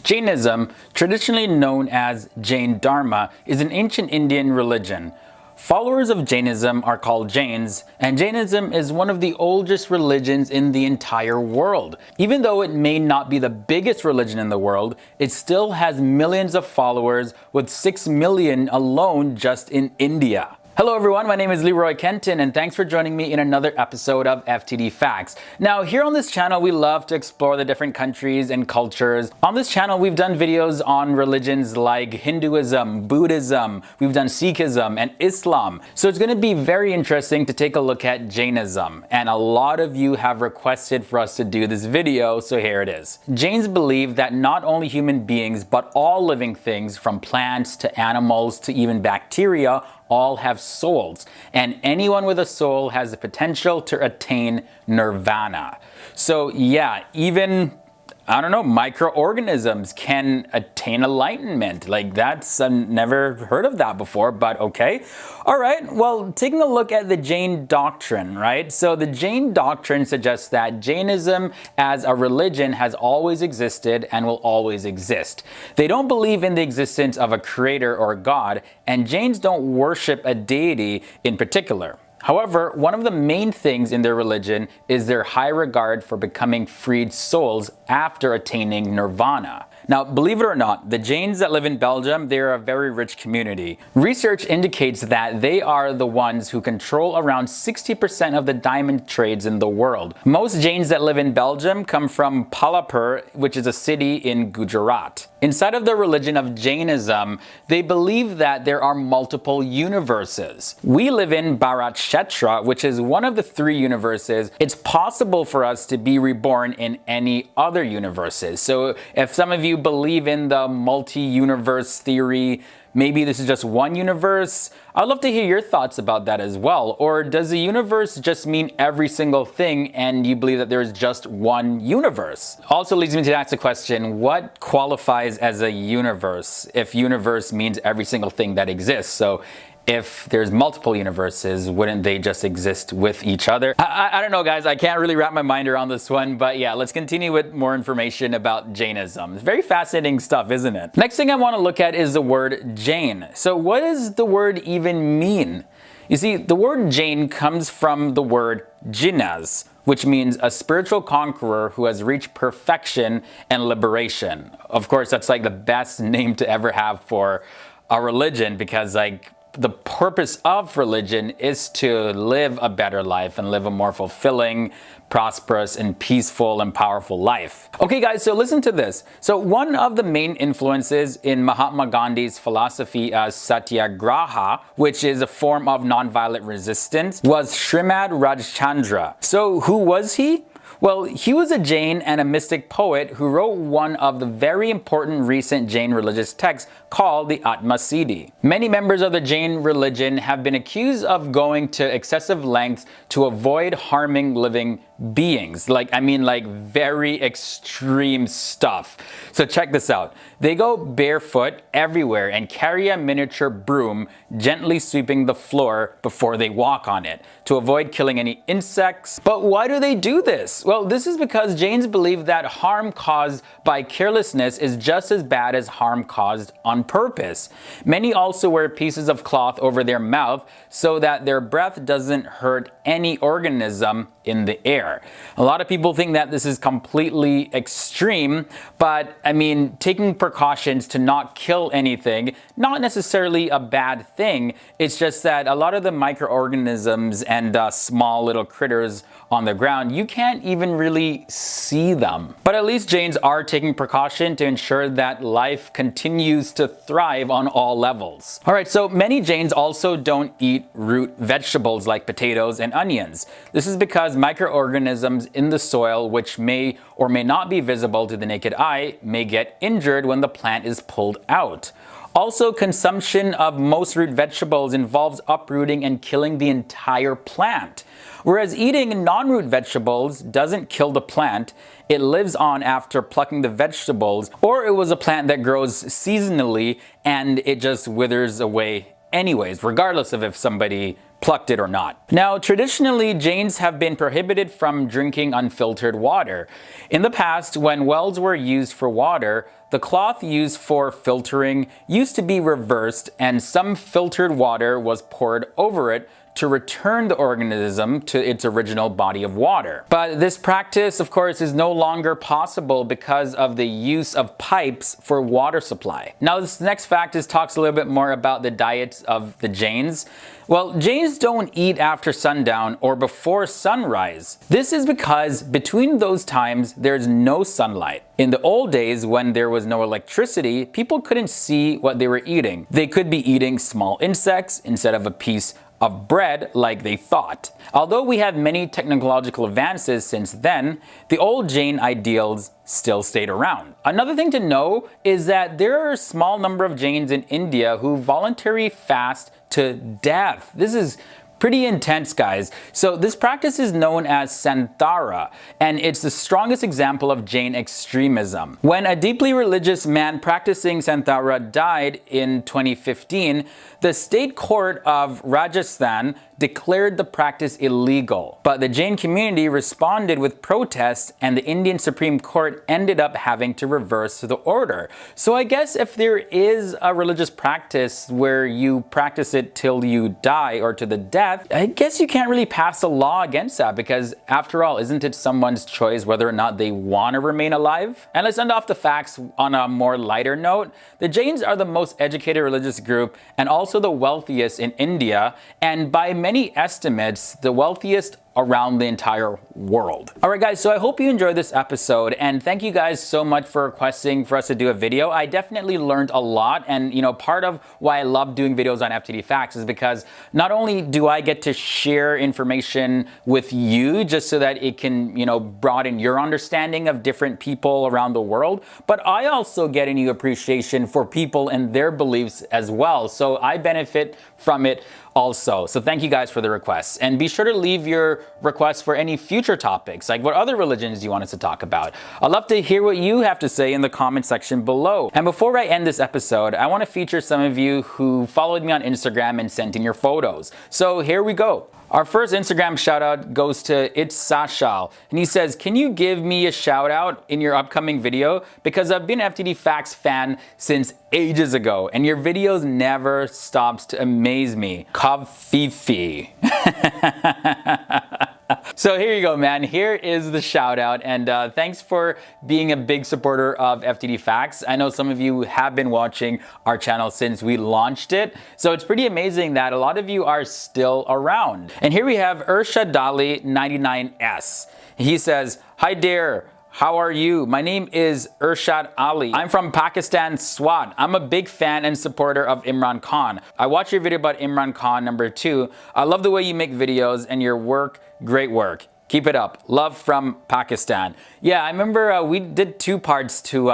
Jainism, traditionally known as Jain Dharma, is an ancient Indian religion. Followers of Jainism are called Jains, and Jainism is one of the oldest religions in the entire world. Even though it may not be the biggest religion in the world, it still has millions of followers, with 6 million alone just in India. Hello everyone, my name is Leroy Kenton and thanks for joining me in another episode of FTD Facts. Now here on this channel we love to explore the different countries and cultures. On this channel we've done videos on religions like Hinduism, Buddhism, we've done Sikhism and Islam. So it's going to be very interesting to take a look at Jainism, and a lot of you have requested for us to do this video, so here it is. Jains believe that not only human beings but all living things, from plants to animals to even bacteria, all have souls, and anyone with a soul has the potential to attain nirvana. So yeah, even microorganisms can attain enlightenment. Like that's, I've never heard of that before, but okay. All right, well, taking a look at the Jain doctrine, right? So the Jain doctrine suggests that Jainism as a religion has always existed and will always exist. They don't believe in the existence of a creator or God, and Jains don't worship a deity in particular. However, one of the main things in their religion is their high regard for becoming freed souls after attaining nirvana. Now, believe it or not, the Jains that live in Belgium, they're a very rich community. Research indicates that they are the ones who control around 60% of the diamond trades in the world. Most Jains that live in Belgium come from Palapur, which is a city in Gujarat. Inside of the religion of Jainism, they believe that there are multiple universes. We live in Bharat Kshetra, which is one of the 3 universes. It's possible for us to be reborn in any other universes. So if some of you believe in the multi-universe theory, maybe this is just one universe, I'd love to hear your thoughts about that as well. Or does the universe just mean every single thing and you believe that there's just one universe? Also leads me to ask the question, what qualifies as a universe if universe means every single thing that exists? So if there's multiple universes, wouldn't they just exist with each other? I don't know, guys. I can't really wrap my mind around this one, but yeah, let's continue with more information about Jainism. It's very fascinating stuff, isn't it? Next thing I want to look at is the word Jain. So what does the word even mean? You see, the word Jain comes from the word Jinas, which means a spiritual conqueror who has reached perfection and liberation. Of course, that's like the best name to ever have for a religion, because like, the purpose of religion is to live a better life and live a more fulfilling, prosperous, and peaceful and powerful life. Okay guys, so listen to this. So one of the main influences in Mahatma Gandhi's philosophy as Satyagraha, which is a form of nonviolent resistance, was Srimad Rajchandra. So who was he? Well, he was a Jain and a mystic poet who wrote one of the very important recent Jain religious texts called the Atma Siddhi. Many members of the Jain religion have been accused of going to excessive lengths to avoid harming living beings. Like very extreme stuff. So check this out. They go barefoot everywhere and carry a miniature broom, gently sweeping the floor before they walk on it to avoid killing any insects. But why do they do this? Well, this is because Jains believe that harm caused by carelessness is just as bad as harm caused on purpose. Many also wear pieces of cloth over their mouth so that their breath doesn't hurt any organism in the air. A lot of people think that this is completely extreme, but I mean, taking precautions to not kill anything, not necessarily a bad thing. It's just that a lot of the microorganisms and small little critters on the ground, you can't even really see them. But at least Jains are taking precaution to ensure that life continues to thrive on all levels. All right, so many Jains also don't eat root vegetables like potatoes and onions. This is because microorganisms in the soil, which may or may not be visible to the naked eye, may get injured when the plant is pulled out. Also, consumption of most root vegetables involves uprooting and killing the entire plant. Whereas eating non-root vegetables doesn't kill the plant, it lives on after plucking the vegetables, or it was a plant that grows seasonally and it just withers away anyways, regardless of if somebody plucked it or not. Now, traditionally, Jains have been prohibited from drinking unfiltered water. In the past, when wells were used for water, the cloth used for filtering used to be reversed and some filtered water was poured over it to return the organism to its original body of water. But this practice, of course, is no longer possible because of the use of pipes for water supply. Now, this next fact talks a little bit more about the diets of the Jains. Well, Jains don't eat after sundown or before sunrise. This is because between those times, there's no sunlight. In the old days, when there was no electricity, people couldn't see what they were eating. They could be eating small insects instead of a piece of bread like they thought. Although we have many technological advances since then, the old Jain ideals still stayed around. Another thing to know is that there are a small number of Jains in India who voluntarily fast to death. This is pretty intense, guys. So this practice is known as Santhara, and it's the strongest example of Jain extremism. When a deeply religious man practicing Santhara died in 2015, the state court of Rajasthan declared the practice illegal. But the Jain community responded with protests, and the Indian Supreme Court ended up having to reverse the order. So I guess if there is a religious practice where you practice it till you die or to the death, I guess you can't really pass a law against that, because after all, isn't it someone's choice whether or not they want to remain alive? And let's end off the facts on a more lighter note. The Jains are the most educated religious group and also the wealthiest in India, and by many estimates, the wealthiest around the entire world. Alright guys, so I hope you enjoyed this episode, and thank you guys so much for requesting for us to do a video. I definitely learned a lot, and part of why I love doing videos on FTD Facts is because not only do I get to share information with you just so that it can, broaden your understanding of different people around the world, but I also get a new appreciation for people and their beliefs as well. So I benefit from it also. So thank you guys for the requests, and be sure to leave your requests for any future topics, like what other religions you want us to talk about. I'd love to hear what you have to say in the comment section below. And before I end this episode, I want to feature some of you who followed me on Instagram and sent in your photos. So here we go. Our first Instagram shout out goes to It's Sashal, and he says, can you give me a shout out in your upcoming video? Because I've been an FTD Facts fan since ages ago, and your videos never stops to amaze me. Kavfifi. So here you go, man. Here is the shout out, and thanks for being a big supporter of FTD Facts. I know some of you have been watching our channel since we launched it, so it's pretty amazing that a lot of you are still around. And here we have Urshad Dali 99S. He says, hi dear. How are you? My name is Urshad Ali. I'm from Pakistan, Swat. I'm a big fan and supporter of Imran Khan. I watched your video about Imran Khan #2. I love the way you make videos and your work. Great work. Keep it up. Love from Pakistan. Yeah, I remember we did 2 parts to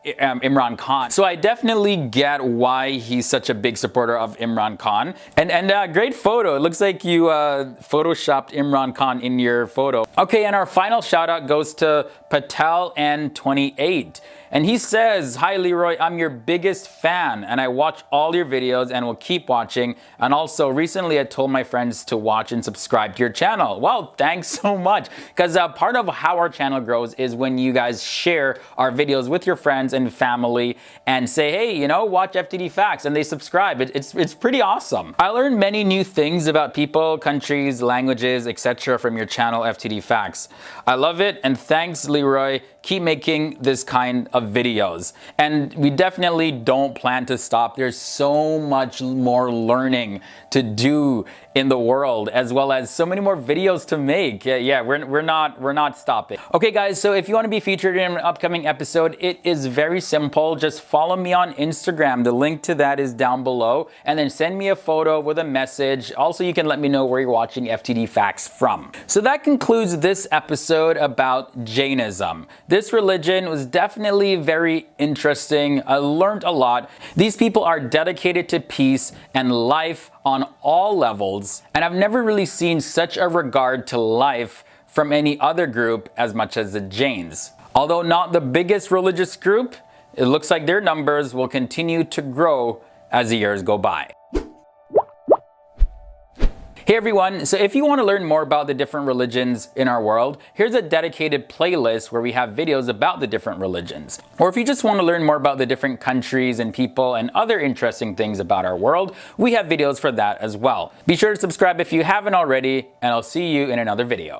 Imran Khan. So I definitely get why he's such a big supporter of Imran Khan. And great photo. It looks like you photoshopped Imran Khan in your photo. Okay, and our final shout out goes to Patel N28. And he says, hi Leroy, I'm your biggest fan and I watch all your videos and will keep watching. And also recently I told my friends to watch and subscribe to your channel. Wow, thanks so much. Because part of how our channel grows is when you guys share our videos with your friends and family and say, hey, watch FTD Facts, and they subscribe. It's pretty awesome. I learned many new things about people, countries, languages, etc. from your channel FTD Facts. I love it, and thanks Leroy. Keep making this kind of videos. And we definitely don't plan to stop. There's so much more learning to do in the world, as well as so many more videos to make. Yeah, we're not stopping. Okay guys, so if you want to be featured in an upcoming episode, it is very simple. Just follow me on Instagram. The link to that is down below, and then send me a photo with a message. Also, you can let me know where you're watching FTD Facts from. So that concludes this episode about Jainism. This religion was definitely very interesting. I learned a lot. These people are dedicated to peace and life on all levels, and I've never really seen such a regard to life from any other group as much as the Jains. Although not the biggest religious group, it looks like their numbers will continue to grow as the years go by. Hey everyone, so if you want to learn more about the different religions in our world, here's a dedicated playlist where we have videos about the different religions. Or if you just want to learn more about the different countries and people and other interesting things about our world, we have videos for that as well. Be sure to subscribe if you haven't already, and I'll see you in another video.